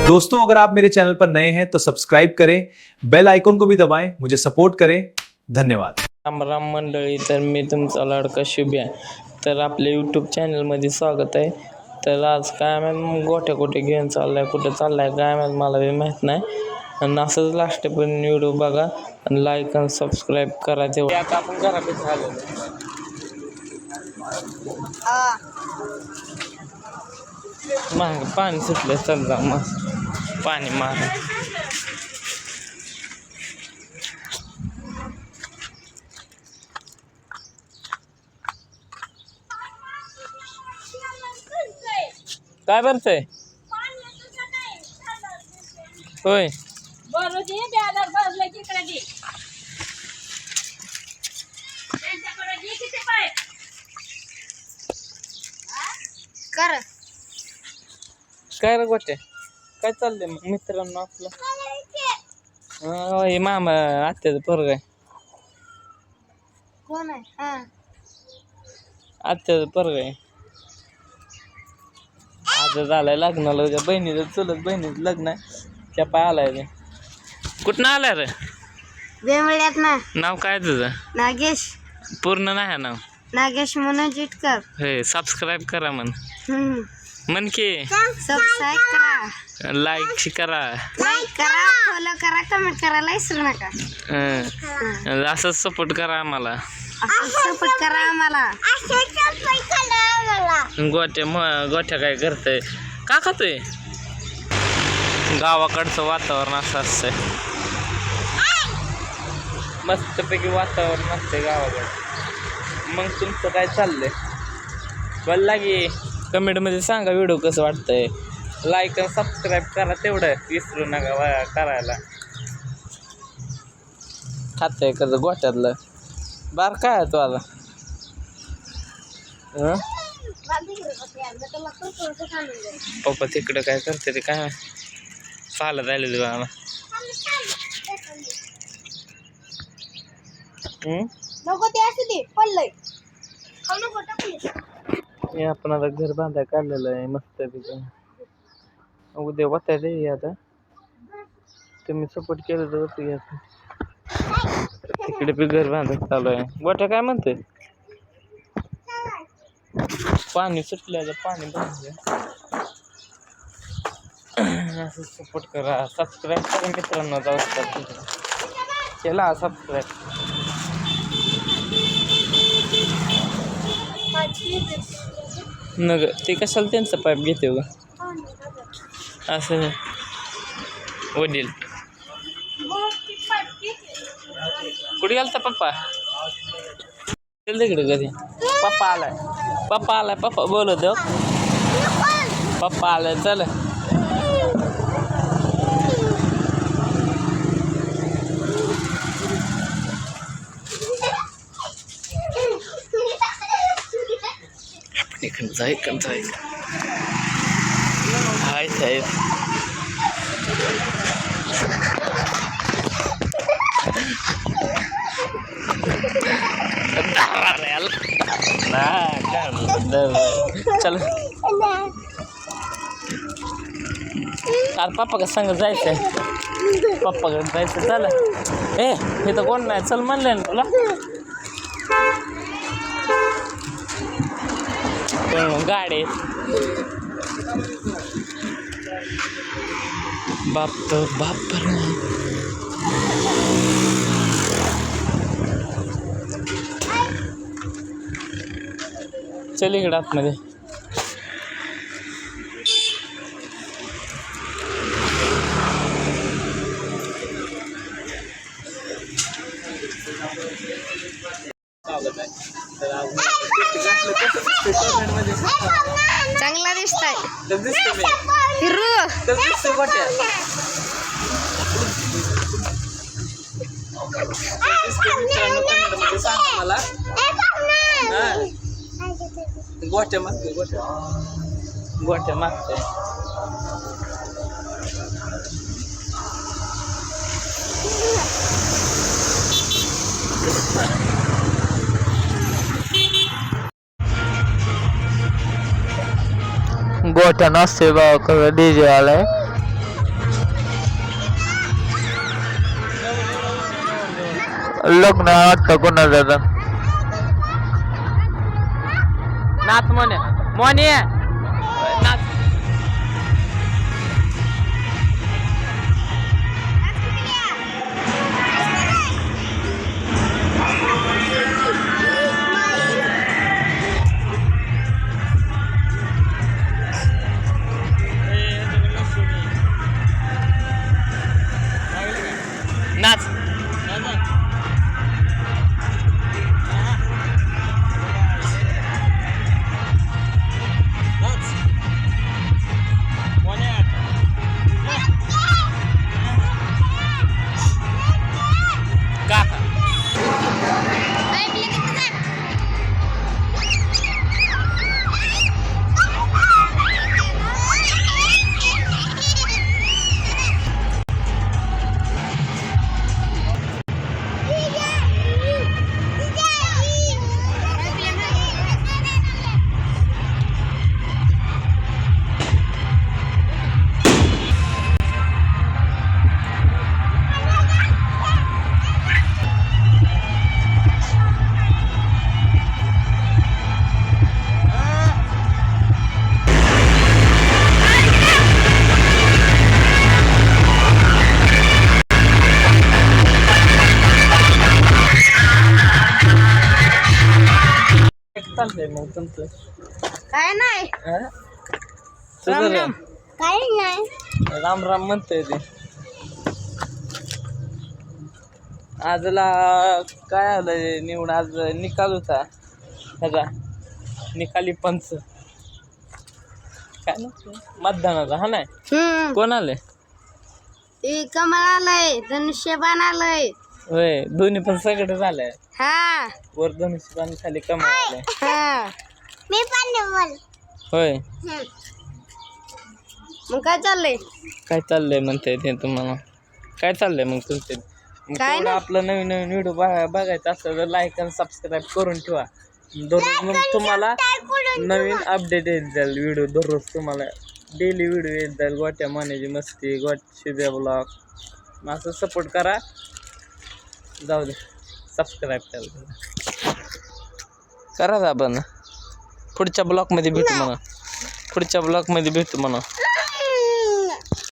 दोस्तों, अगर आप मेरे चैनल पर नए हैं तो सब्सक्राइब करें, बेल आइकॉन को भी दबाएं, मुझे सपोर्ट करें। धन्यवाद। राम मंडळी, तर मी तुमचा लाडका शुभ्या. तर आपल्या यूट्यूब चॅनलमध्ये स्वागत आहे. तर आज काय माहीत गोठ्या कुठे घेऊन चाललाय, कुठे चाललाय काय माहीत, मला बी माहीत नाही. आणि असंच लास्टपर्यंत व्हिडिओ बघा आणि लाईक आणि सबस्क्राईब करा. तेव्हा आता आपण घरापाशी आलो. महाग पाणी सुटलं, चल जा मग पाणी मार. काय भरतंय होय? काय रे गोटे, काय चाललंय मग मित्रांनो आपलं? हे मामा आत्याचं पोरग आहे. कोण आहे? आत्याचं पोरग आहे. आज झालंय लग्नाला, उद्या बहिणीचं चुलत बहिणीचं लग्न आहे. त्या पाय आलाय रे. कुठनं आलाय रे? वेमळ्यात ना. नाव काय तुझं? नागेश. पूर्ण नाही नाव? नागेश मनोज इटकर. हे सबस्क्राईब करा म्हण की. सबस्क्राईब करा, लाईक करा, लाईक करा, फॉलो करा, कमेंट करायला विसरू नका. असंच सपोर्ट करा आम्हाला. असं सपोर्ट करा आम्हाला. गोठ्या काय करतंय, का खातोय? गावाकडचं वातावरण असं असतंय, मस्तपैकी वातावरण असतंय गावाकडं. मग तुमचं काय चाललंय? बोलला की कमेंटमध्ये सांगा व्हिडिओ कसं वाटतंय. लाईक आणि सबस्क्राईब करा, तेवढं विसरू नका करायला. खातंय कसं गोठ्यातलं? बार काय आहे तो आता? पप्पा तिकडं काय करते ते काय चालत आले तुला? नको ते असू दे, पडलंय. हे आपण आता घर बांधाय काढलेलं आहे मस्त पैकी. उद्या वाटायला ये आता. तुम्ही सपोर्ट केलं तर होतं याचं. तिकडे बी घर बांधायचं चालू आहे. गोठ्या काय म्हणते? पाणी सुटलं, पाणी भरलं. असं सपोर्ट करा, सबस्क्राईब करा मित्रांनो. जाऊ केला सबस्क्राईब. नग ते कशाला त्यांचं पाईप घेते ग असं वडील? कुठे गेलता पप्पा? चल तिकडे कधी. पप्पा आलाय, पप्पा आलाय, पप्पा बोलत हो. पप्पा आलाय, चल. इकडं जाय, इकडं जाय. हाय साहेब. चल अरे पप्पा का संग जायचंय, पप्पाकडे जायचं. चल हे तर कोण नाही, चल म्हणलंय ना तुला. गाडी बाप चल इकडं आतमध्ये. चांगला दिसताय. हिरू मला गोठ्या मागते, गोठ्या मागते. गोठा नसते बाबा, डीजे आलाय. लग्न वाटतं कोणाचं नाच म्हणे मोने नाच नाच चाललंय मग तुमचं काय नाही तुझं रे? काय नाही राम राम म्हणतोय ते आजला काय आलंय निवड आज निकाल होता ह्याचा निकाली पंच काय ना मतदानाचा हा नाही कोण आलंय ते कमळ आलंय धनुष्यबाण आलंय होय दोन्ही पण सगळं झालंय हा वर धनुष्यबाण खाली कमळ आलंय हा मी पण होय मग काय चाललंय काय चाललंय म्हणताय ते तुम्हाला काय चाललंय मग तुमचे काय नाही. आपलं नवीन नवीन व्हिडिओ बघायचा असेल तर लाईक आणि सबस्क्राईब करून ठेवा दररोज मग तुम्हाला नवीन अपडेट येत जाईल व्हिडिओ दररोज तुम्हाला डेली व्हिडिओ येत जाईल गोट्या मानेची मस्ती गोट्या ब्लॉग असं सपोर्ट करा जाऊ दे सबस्क्राईब करा आपण पुढच्या ब्लॉगमध्ये भेटू म्हणा